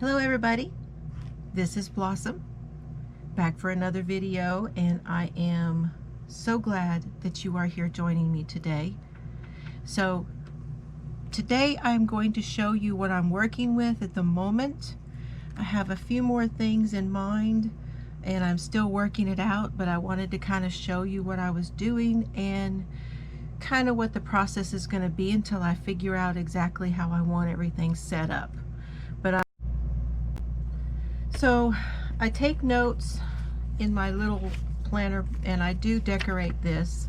Hello everybody, this is Blossom, back for another video, and I am so glad that you are here joining me today. So today I'm going to show you what I'm working with at the moment. I have a few more things in mind and I'm still working it out, but I wanted to kind of show you what I was doing and kind of what the process is going to be until I figure out exactly how I want everything set up. So I take notes in my little planner, and I do decorate this.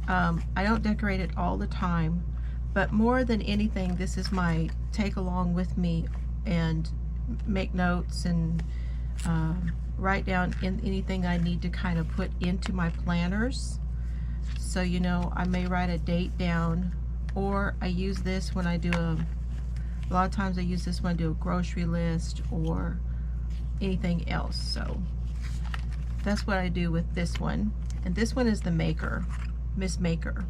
I don't decorate it all the time, but more than anything, this is my take along with me and make notes and write down anything I need to kind of put into my planners. So, you know, I may write a date down, or I use this when I do a lot of times I use this when I do a grocery list or anything else. So that's what I do with this one. And this one is the Maker, Miss Maker.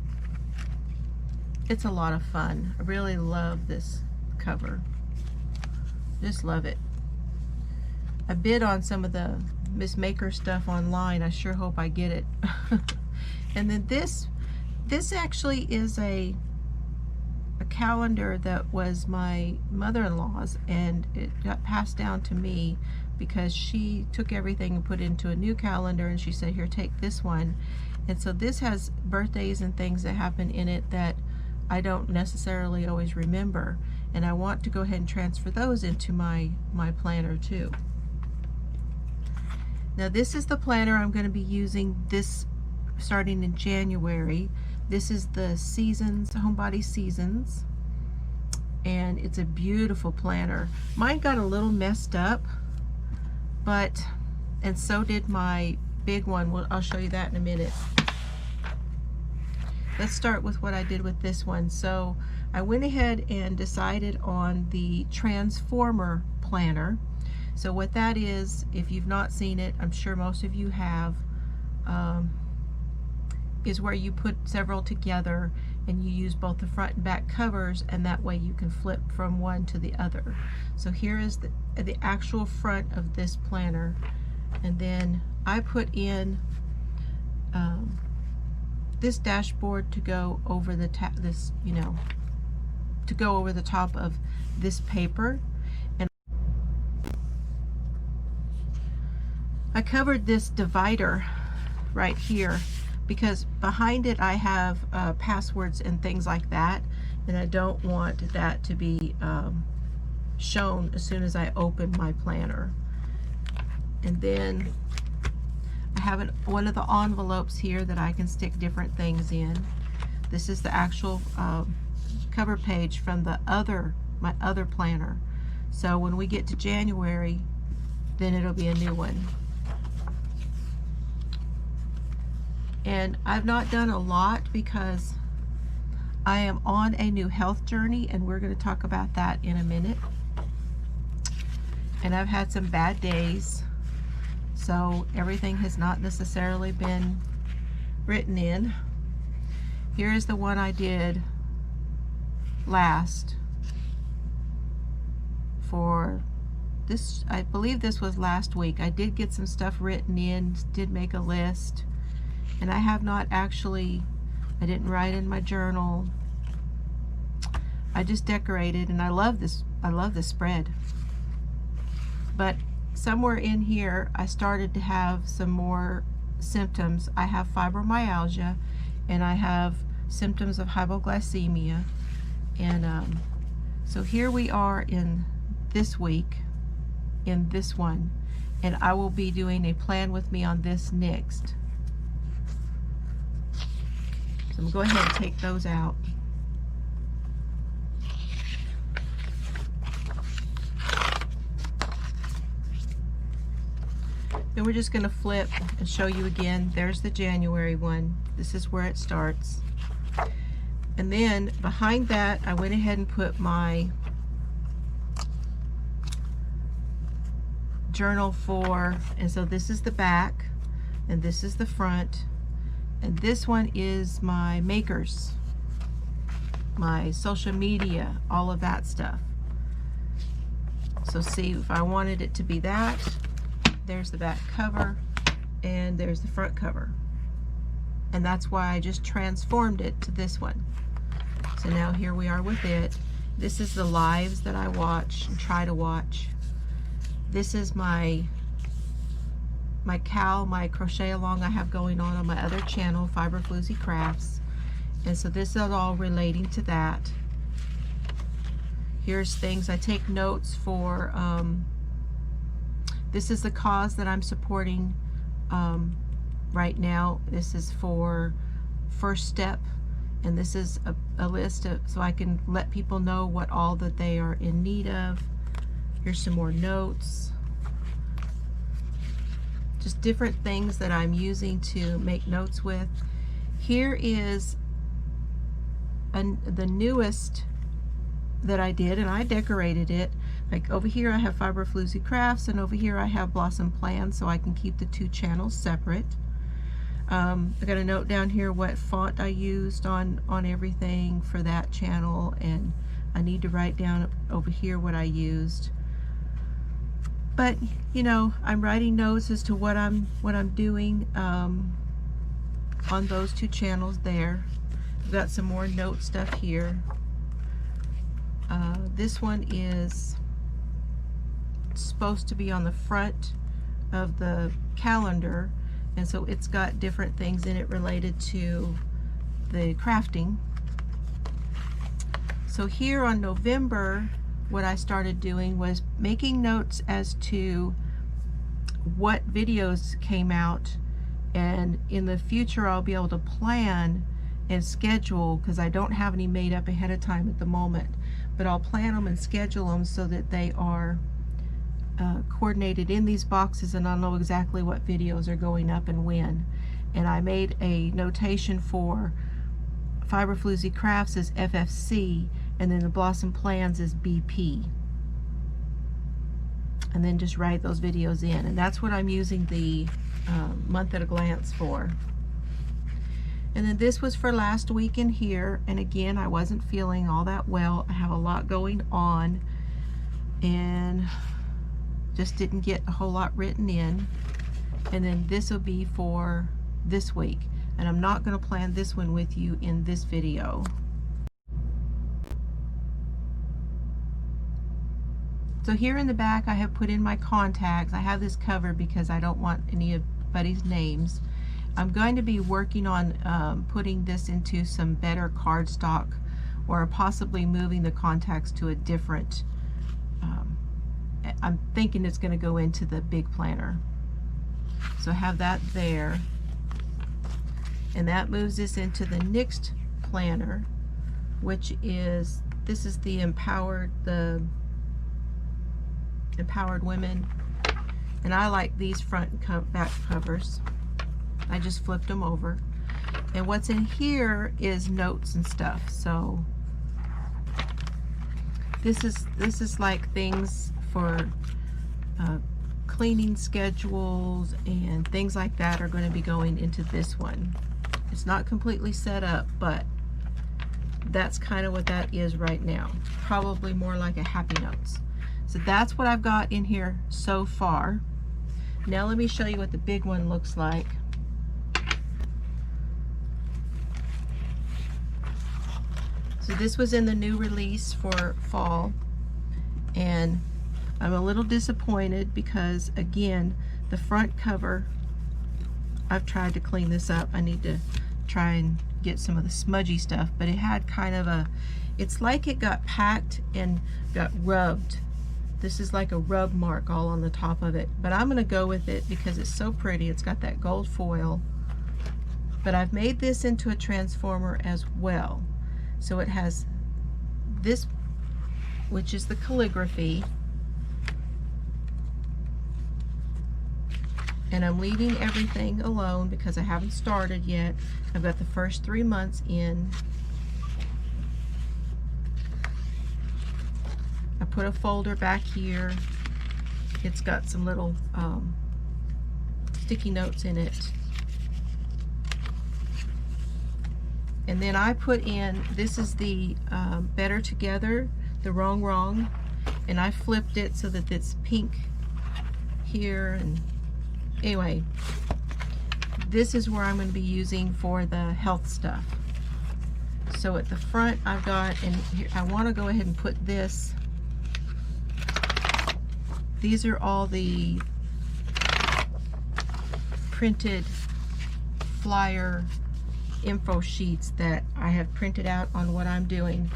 It's a lot of fun. I really love this cover. Just love it. I bid on some of the Miss Maker stuff online. I sure hope I get it. And then this actually is a calendar that was my mother-in-law's, and it got passed down to me because she took everything and put it into a new calendar, and she said, here, take this one. And so this has birthdays and things that happen in it that I don't necessarily always remember, and I want to go ahead and transfer those into my planner too. Now this is the planner I'm going to be using this starting in January. This is the Seasons, Homebody Seasons, and it's a beautiful planner. Mine got a little messed up, and so did my big one. Well, I'll show you that in a minute. Let's start with what I did with this one. So I went ahead and decided on the Transformer planner. So what that is, if you've not seen it, I'm sure most of you have, is where you put several together and you use both the front and back covers, and that way you can flip from one to the other. So here is the actual front of this planner, and then I put in this dashboard to go over the to go over the top of this paper. And I covered this divider right here because behind it I have passwords and things like that, and I don't want that to be shown as soon as I open my planner. And then I have one of the envelopes here that I can stick different things in. This is the actual cover page from my other planner. So when we get to January, then it'll be a new one. And I've not done a lot because I am on a new health journey, and we're going to talk about that in a minute. And I've had some bad days, so everything has not necessarily been written in. Here is the one I did last for this. I believe this was last week. I did get some stuff written in, did make a list. And I have not actually, I didn't write in my journal. I just decorated, and I love this spread. But somewhere in here, I started to have some more symptoms. I have fibromyalgia, and I have symptoms of hypoglycemia. And so here we are in this week, in this one, and I will be doing a plan with me on this next. So I'm going to go ahead and take those out. Then we're just going to flip and show you again. There's the January one. This is where it starts. And then behind that, I went ahead and put my journal for, and so this is the back, and this is the front. And this one is my makers, my social media, all of that stuff. So see, if I wanted it to be that, there's the back cover and there's the front cover. And that's why I just transformed it to this one. So now here we are with it. This is the lives that I watch and try to watch. This is my crochet along I have going on my other channel, Fiber Floozie Crafts. And so this is all relating to that. Here's things I take notes for. This is the cause that I'm supporting right now. This is for First Step, and this is a list of, so I can let people know what all that they are in need of. Here's some more notes. Just different things that I'm using to make notes with. Here is the newest that I did, and I decorated it. Like over here I have Fiber Floozie Crafts, and over here I have Blossom Plans, so I can keep the two channels separate. I got a note down here what font I used on everything for that channel, and I need to write down over here what I used. But you know, I'm writing notes as to what I'm doing on those two channels there. I've got some more note stuff here. This one is supposed to be on the front of the calendar, and so it's got different things in it related to the crafting. So here on November, what I started doing was making notes as to what videos came out, and in the future I'll be able to plan and schedule, because I don't have any made up ahead of time at the moment, but I'll plan them and schedule them so that they are coordinated in these boxes, and I'll know exactly what videos are going up and when. And I made a notation for Fiber Floozie Crafts as FFC, and then the Blossom Plans as BP, and then just write those videos in. And that's what I'm using the month at a glance for. And then this was for last week in here, and again, I wasn't feeling all that well. I have a lot going on and just didn't get a whole lot written in. And then this will be for this week, and I'm not going to plan this one with you in this video. So here in the back I have put in my contacts. I have this covered because I don't want anybody's names. I'm going to be working on putting this into some better cardstock, or possibly moving the contacts to a different, I'm thinking it's going to go into the big planner. So I have that there, and that moves this into the next planner, which is, this is the Empowered Women, and I like these front and back covers. I just flipped them over, and what's in here is notes and stuff. So this is like things for cleaning schedules and things like that are going to be going into this one. It's not completely set up, but that's kind of what that is right now. Probably more like a happy notes. So that's what I've got in here so far. Now let me show you what the big one looks like. So this was in the new release for fall, and I'm a little disappointed because, again, the front cover, I've tried to clean this up. I need to try and get some of the smudgy stuff, but it had kind of a, it's like it got packed and got rubbed. This is like a rub mark all on the top of it, but I'm gonna go with it because it's so pretty. It's got that gold foil, but I've made this into a transformer as well. So it has this, which is the calligraphy, and I'm leaving everything alone because I haven't started yet. I've got the first 3 months in. I put a folder back here. It's got some little sticky notes in it. And then I put in, this is the Better Together, the Wrong Wrong, and I flipped it so that it's pink here. And anyway, this is where I'm going to be using for the health stuff. So at the front I've got, and here, I want to go ahead and put this. These are all the printed flyer info sheets that I have printed out on what I'm doing.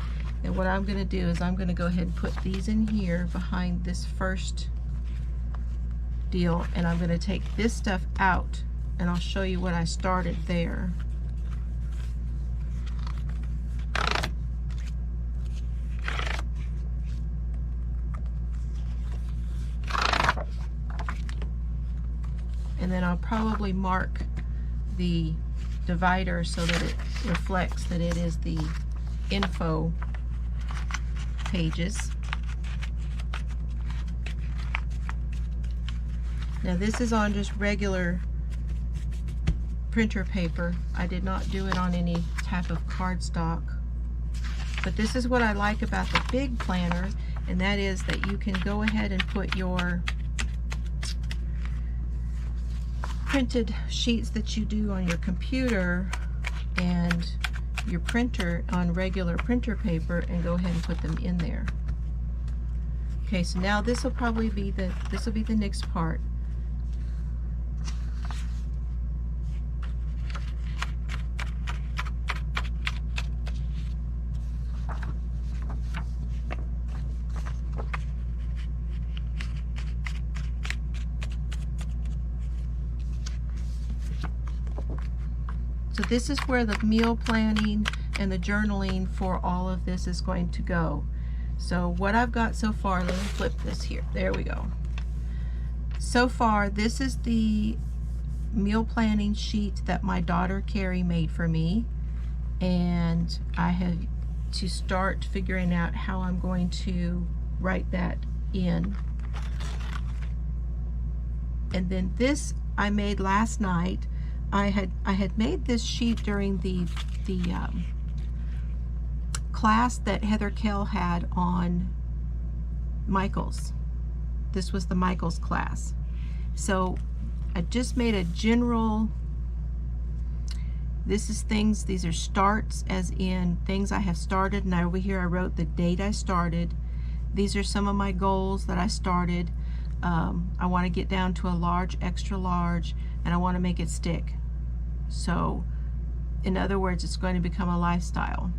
And what I'm going to do is I'm going to go ahead and put these in here behind this first deal, and I'm going to take this stuff out, and I'll show you what I started there. And then I'll probably mark the divider so that it reflects that it is the info pages. Now this is on just regular printer paper. I did not do it on any type of cardstock. But this is what I like about the big planner, and that is that you can go ahead and put your printed sheets that you do on your computer and your printer on regular printer paper and go ahead and put them in there. Okay, so now this will probably be the next part. So this is where the meal planning and the journaling for all of this is going to go. So what I've got so far, let me flip this here. There we go. So far, this is the meal planning sheet that my daughter Carrie made for me. And I have to start figuring out how I'm going to write that in. And then this I made last night. I had made this sheet during the class that Heather Kell had on Michaels. This was the Michaels class. So I just made a general, this is things, these are starts as in things I have started, and over here I wrote the date I started. These are some of my goals that I started. I want to get down to a large, extra large, and I want to make it stick. So in other words, it's going to become a lifestyle.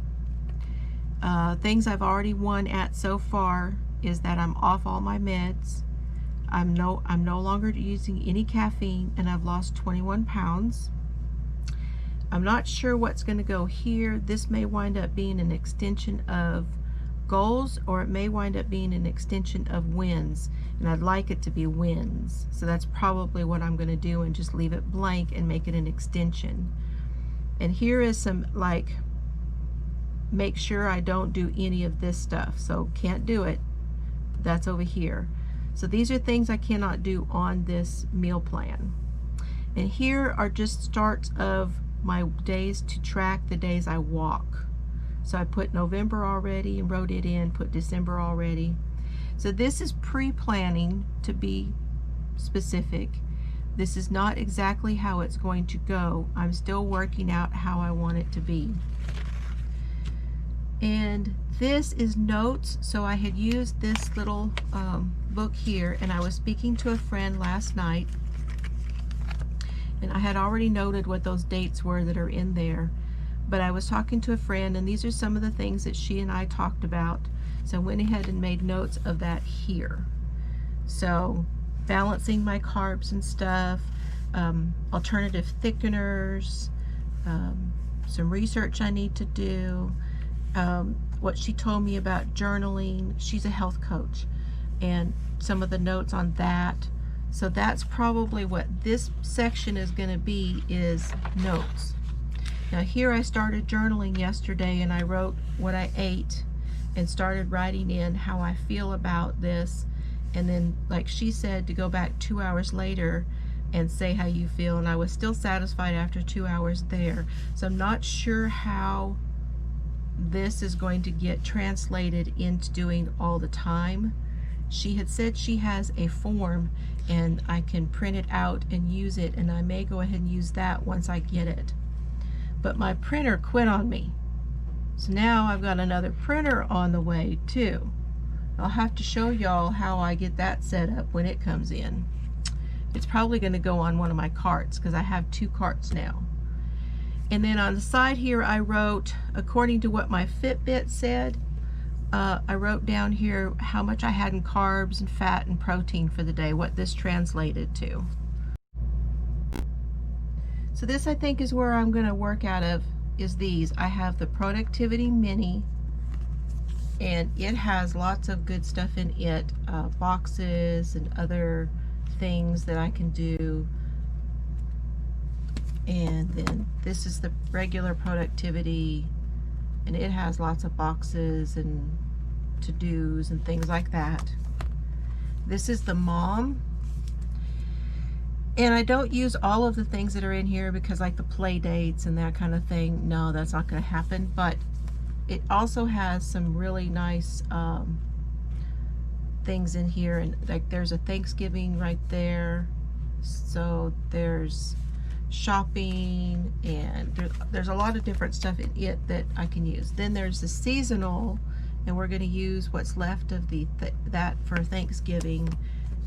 Things I've already won at so far is that I'm off all my meds. I'm no longer using any caffeine, and I've lost 21 pounds. I'm not sure what's going to go here. This may wind up being an extension of goals, or it may wind up being an extension of wins, and I'd like it to be wins. So that's probably what I'm going to do, and just leave it blank and make it an extension. And here is some, like, make sure I don't do any of this stuff. So can't do it. That's over here. So these are things I cannot do on this meal plan. And here are just starts of my days to track the days I walk. So I put November already and wrote it in, put December already. So this is pre-planning, to be specific. This is not exactly how it's going to go. I'm still working out how I want it to be. And this is notes. So I had used this little book here, and I was speaking to a friend last night, and I had already noted what those dates were that are in there. But I was talking to a friend, and these are some of the things that she and I talked about. So I went ahead and made notes of that here. So balancing my carbs and stuff, alternative thickeners, some research I need to do, what she told me about journaling. She's a health coach, and some of the notes on that. So that's probably what this section is going to be, is notes. Now here I started journaling yesterday, and I wrote what I ate and started writing in how I feel about this. And then, like she said, to go back 2 hours later and say how you feel, and I was still satisfied after 2 hours there. So I'm not sure how this is going to get translated into doing all the time. She had said she has a form and I can print it out and use it, and I may go ahead and use that once I get it. But my printer quit on me. So now I've got another printer on the way too. I'll have to show y'all how I get that set up when it comes in. It's probably going to go on one of my carts because I have 2 carts now. And then on the side here I wrote, according to what my Fitbit said, I wrote down here how much I had in carbs and fat and protein for the day, what this translated to. So this, I think, is where I'm going to work out of, is these. I have the Productivity Mini, and it has lots of good stuff in it, boxes and other things that I can do. And then this is the regular Productivity, and it has lots of boxes and to-dos and things like that. This is the Mom, and I don't use all of the things that are in here because, like the play dates and that kind of thing, no, that's not going to happen. But it also has some really nice things in here, and like there's a Thanksgiving right there, so there's shopping, and there's a lot of different stuff in it that I can use. Then there's the seasonal, and we're going to use what's left of that for Thanksgiving,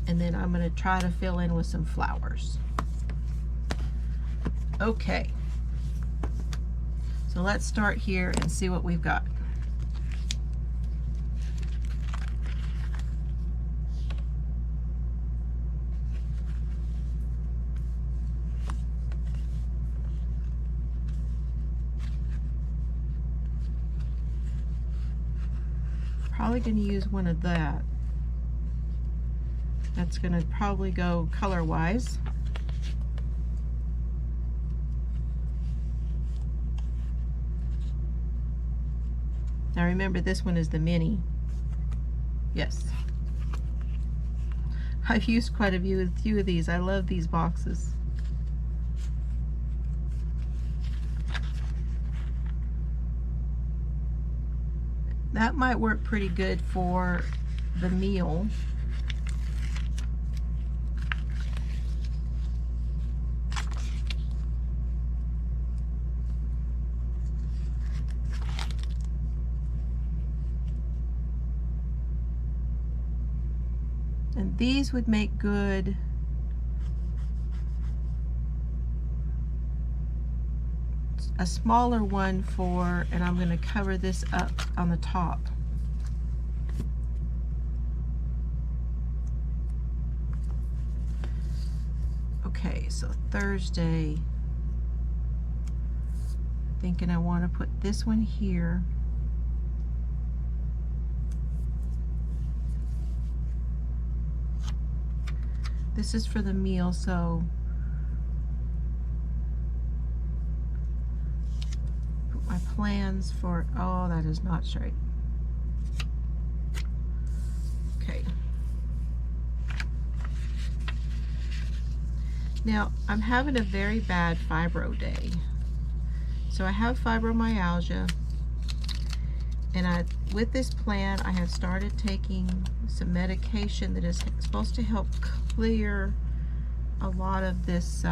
and then I'm going to try to fill in with some flowers. Okay, so let's start here and see what we've got. Probably going to use one of that. That's going to probably go color wise. Now remember, this one is the mini. Yes. I've used quite a few of these. I love these boxes. That might work pretty good for the meal. And these would make good a smaller one for, and I'm going to cover this up on the top. Okay, so Thursday, thinking I want to put this one here. This is for the meal, so put my plans for, oh, that is not straight. Okay. Now, I'm having a very bad fibro day. So I have fibromyalgia, and with this plan, I have started taking some medication that is supposed to help clear a lot of this.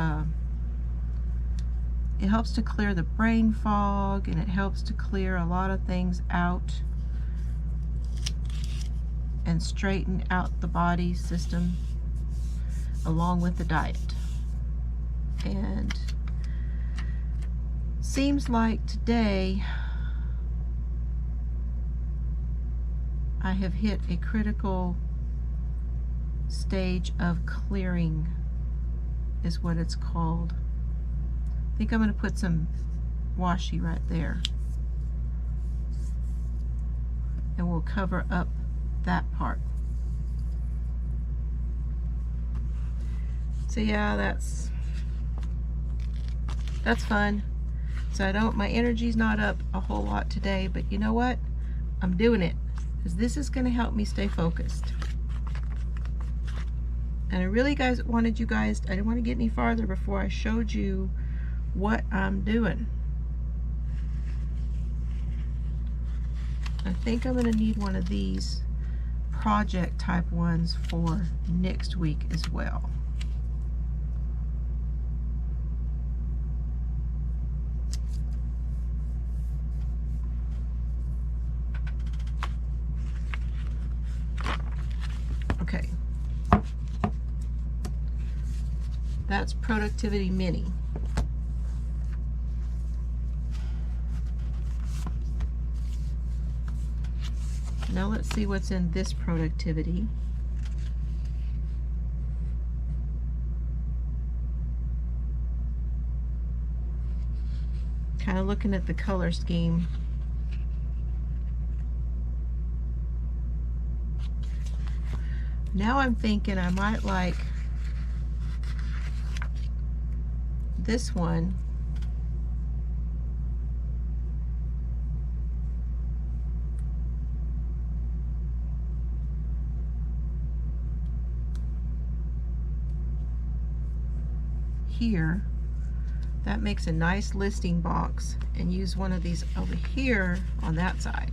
It helps to clear the brain fog, and it helps to clear a lot of things out and straighten out the body system along with the diet. And seems like today I have hit a critical stage of clearing, is what it's called. I think I'm going to put some washi right there, and we'll cover up that part. So yeah, that's fun. So my energy's not up a whole lot today, but you know what? I'm doing it because this is going to help me stay focused. And I really wanted you guys, I didn't want to get any farther before I showed you what I'm doing. I think I'm going to need one of these project type ones for next week as well. Okay. That's Productivity Mini. Now let's see what's in this Productivity. Kind of looking at the color scheme. Now I'm thinking I might like this one. Here. That makes a nice listing box, and use one of these over here on that side.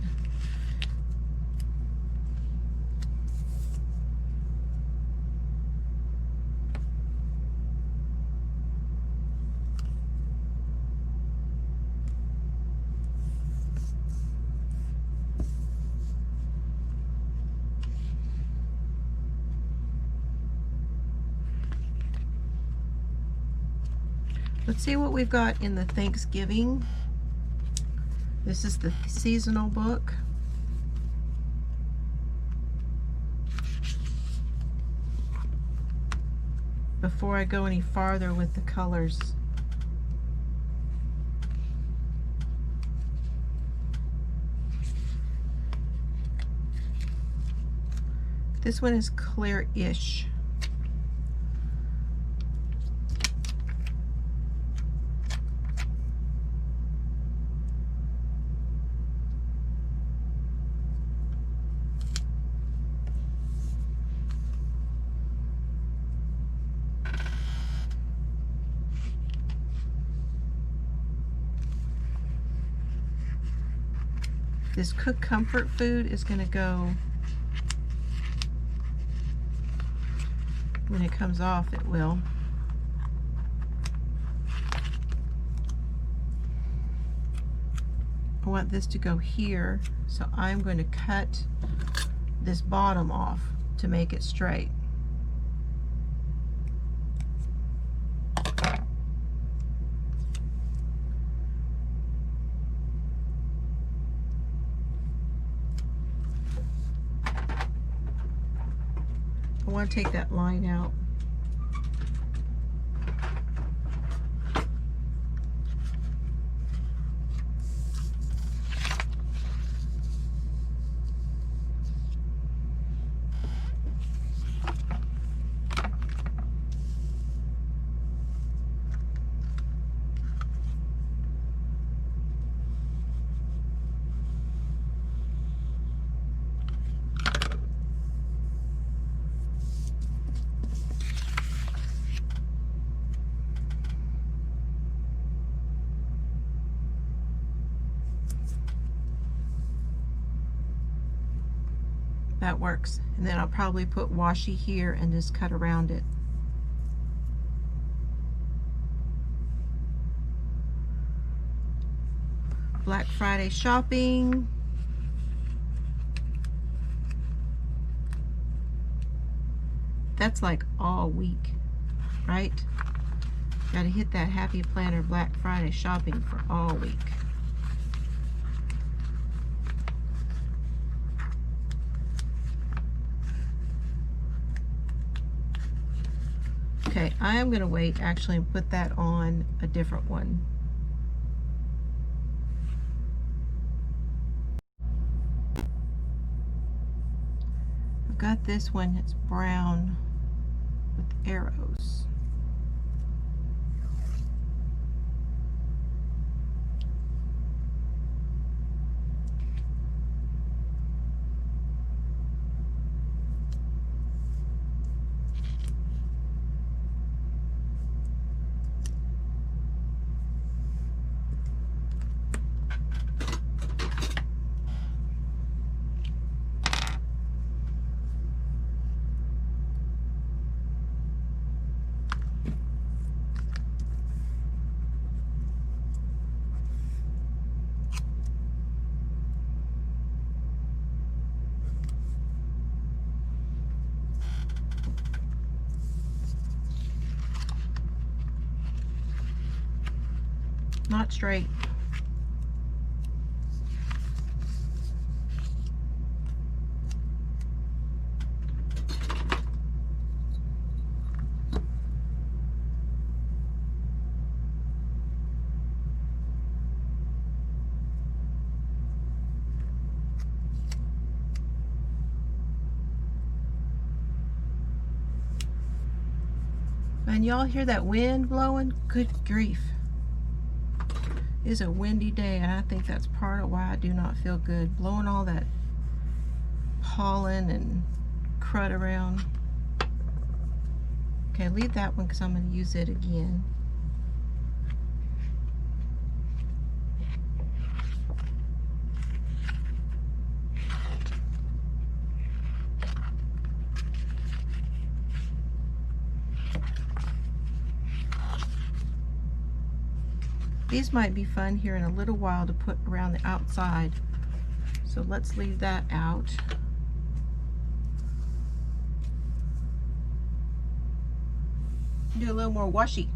Let's see what we've got in the Thanksgiving. This is the seasonal book. Before I go any farther with the colors, this one is clear-ish. This Cook Comfort Food is going to go, when it comes off it will. I want this to go here, so I'm going to cut this bottom off to make it straight. I want to take that line out. That works. And then I'll probably put washi here and just cut around it. Black Friday shopping. That's like all week, right? Gotta hit that Happy Planner Black Friday shopping for all week. Okay, I am going to wait actually and put that on a different one. I've got this one that's brown with arrows. Not straight. Man, y'all hear that wind blowing? Good grief. It's a windy day, and I think that's part of why I do not feel good. Blowing all that pollen and crud around. Okay, leave that one because I'm going to use it again. These might be fun here in a little while to put around the outside. So let's leave that out. Do a little more washi.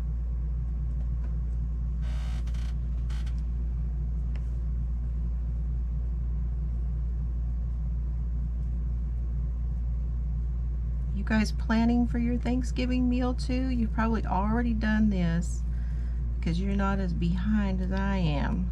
You guys planning for your Thanksgiving meal too? You've probably already done this, because you're not as behind as I am.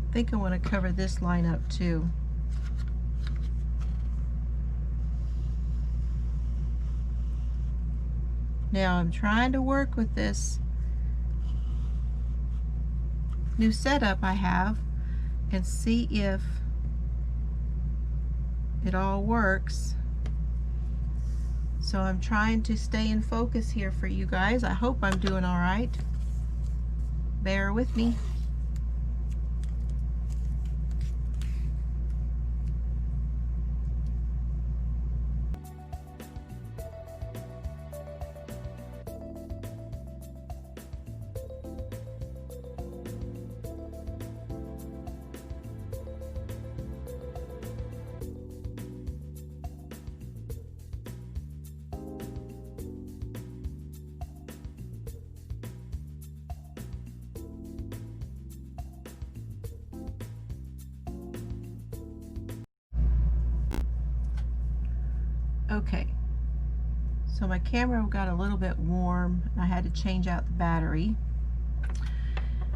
I think I want to cover this line up too. Now I'm trying to work with this new setup I have and see if it all works. So I'm trying to stay in focus here for you guys. I hope I'm doing all right. Bear with me. Okay, so my camera got a little bit warm and I had to change out the battery.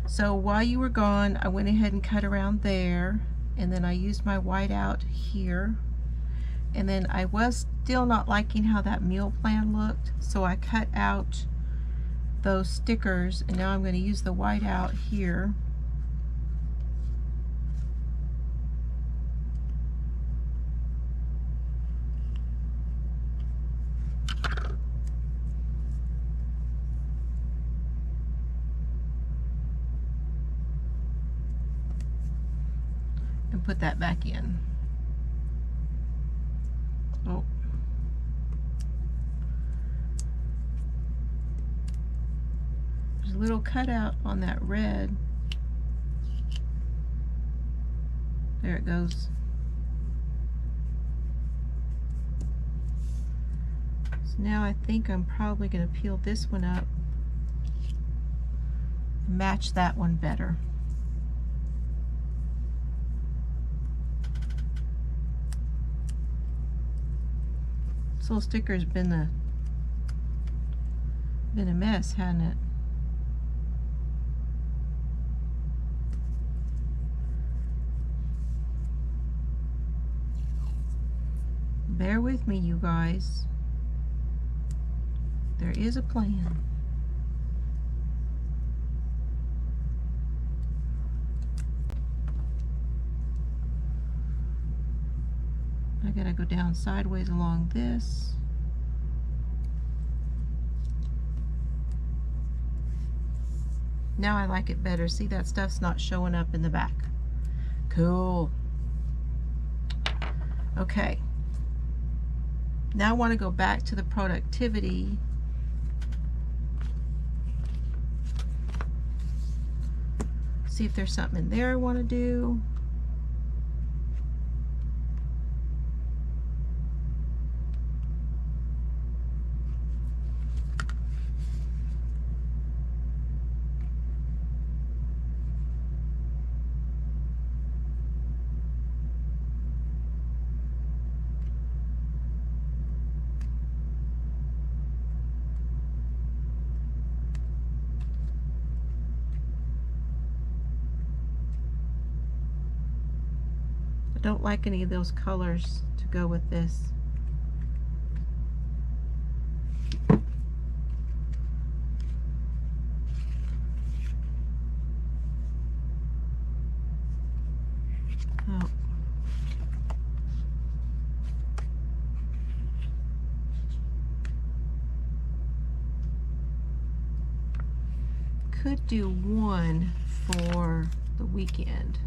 So while you were gone, I went ahead and cut around there, and then I used my whiteout here, and then I was still not liking how that meal plan looked, so I cut out those stickers, and now I'm going to use the whiteout here. Put that back in. Oh. There's a little cutout on that red. There it goes. So now I think I'm probably going to peel this one up and match that one better. This little sticker's been a mess, hasn't it? Bear with me, you guys. There is a plan. I gotta go down sideways along this. Now I like it better. See, that stuff's not showing up in the back. Cool. Okay. Now I want to go back to the productivity. See if there's something in there I want to do. Don't like any of those colors to go with this. Oh. Could do one for the weekend.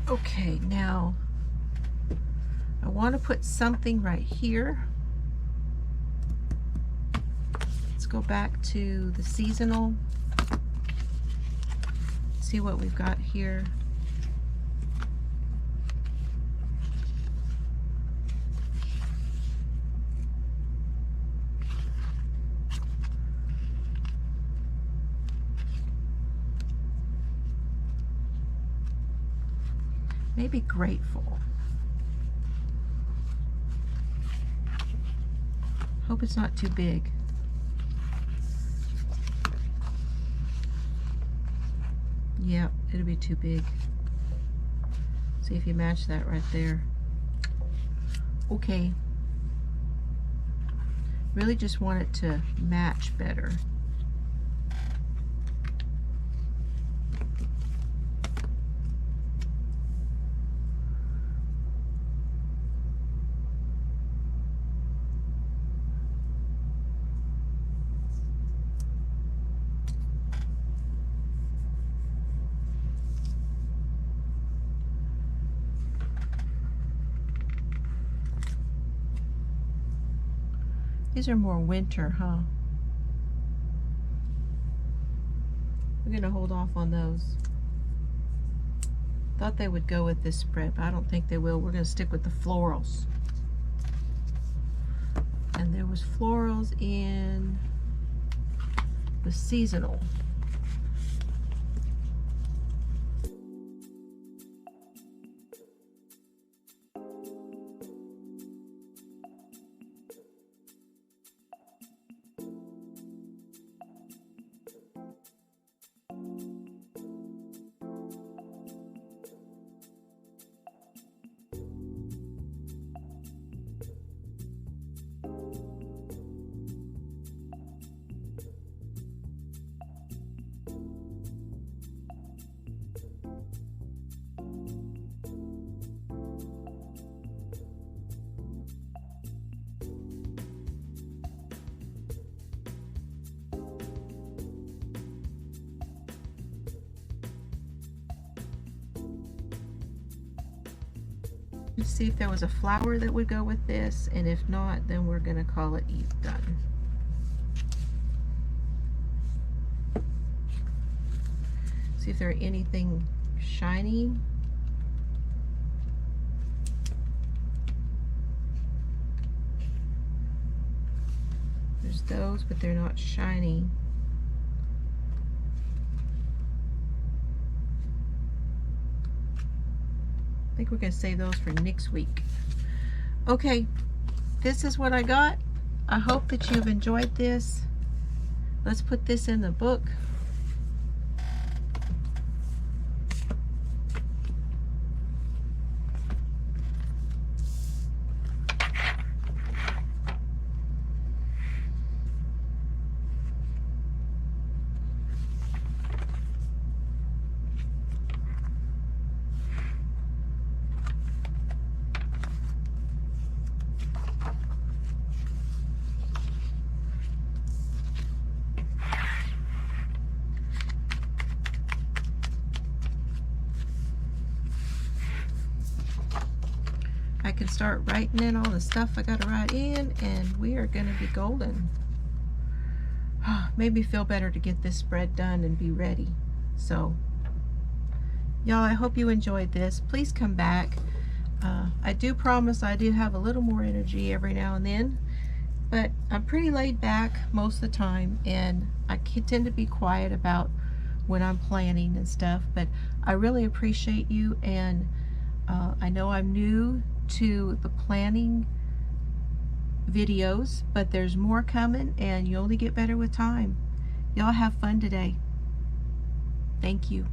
Okay, now I want to put something right here. Let's go back to the seasonal. See what we've got here. Maybe grateful. Hope it's not too big. Yeah, it'll be too big. See if you match that right there. Okay. Really just want it to match better. These are more winter, huh? We're gonna hold off on those. Thought they would go with this spread, but I don't think they will. We're gonna stick with the florals. And there was florals in the seasonal. Let's see if there was a flower that would go with this, and if not, then we're gonna call it done. See if there anything shiny. use those, but they're not shiny. I think we're going to save those for next week. Okay, this is what I got. I hope that you've enjoyed this. Let's put this in the book. I can start writing in all the stuff I got to write in, and we are going to be golden. Made me feel better to get this spread done and be ready. So, y'all, I hope you enjoyed this. Please come back. I do promise I do have a little more energy every now and then, but I'm pretty laid back most of the time, and I tend to be quiet about when I'm planning and stuff, but I really appreciate you, and I know I'm new to the planning videos, but there's more coming, and you only get better with time. Y'all have fun today. Thank you.